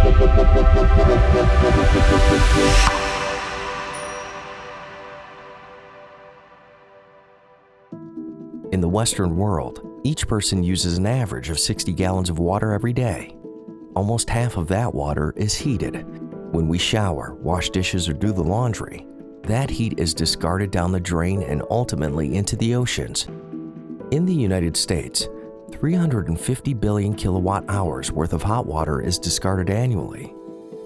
In the Western world, each person uses an average of 60 gallons of water every day. Almost half of that water is heated. When we shower, wash dishes, or do the laundry, that heat is discarded down the drain and ultimately into the oceans. In the United States, 350 billion kilowatt hours worth of hot water is discarded annually.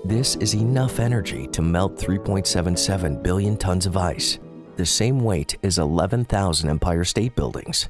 This is enough energy to melt 3.77 billion tons of ice, the same weight as 11,000 Empire State Buildings.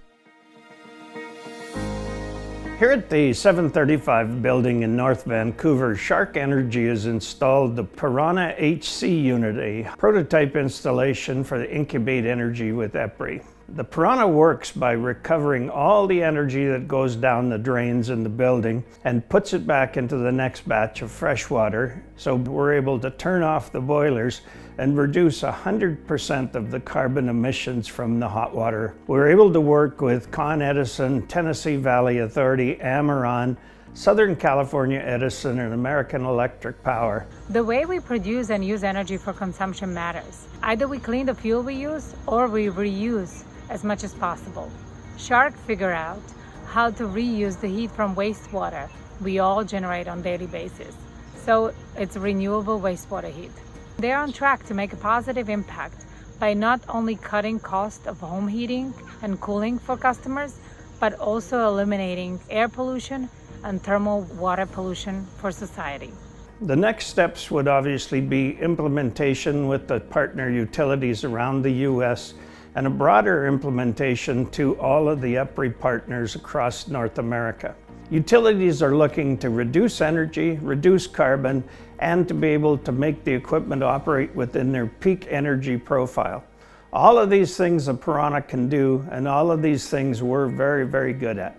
Here at the 735 building in North Vancouver, Sharc Energy has installed the PIRANHA HC unit, a prototype installation for the Incubatenergy with EPRI. The PIRANHA works by recovering all the energy that goes down the drains in the building and puts it back into the next batch of fresh water, so we're able to turn off the boilers and reduce 100% of the carbon emissions from the hot water. We're able to work with Con Edison, Tennessee Valley Authority, Ameron, Southern California Edison, and American Electric Power. The way we produce and use energy for consumption matters. Either we clean the fuel we use or we reuse as much as possible. Sharc figure out how to reuse the heat from wastewater we all generate on a daily basis. So it's renewable wastewater heat. They're on track to make a positive impact by not only cutting cost of home heating and cooling for customers, but also eliminating air pollution and thermal water pollution for society. The next steps would obviously be implementation with the partner utilities around the U.S. and a broader implementation to all of the EPRI partners across North America. Utilities are looking to reduce energy, reduce carbon, and to be able to make the equipment operate within their peak energy profile. All of these things a PIRANHA can do, and all of these things we're very, very good at.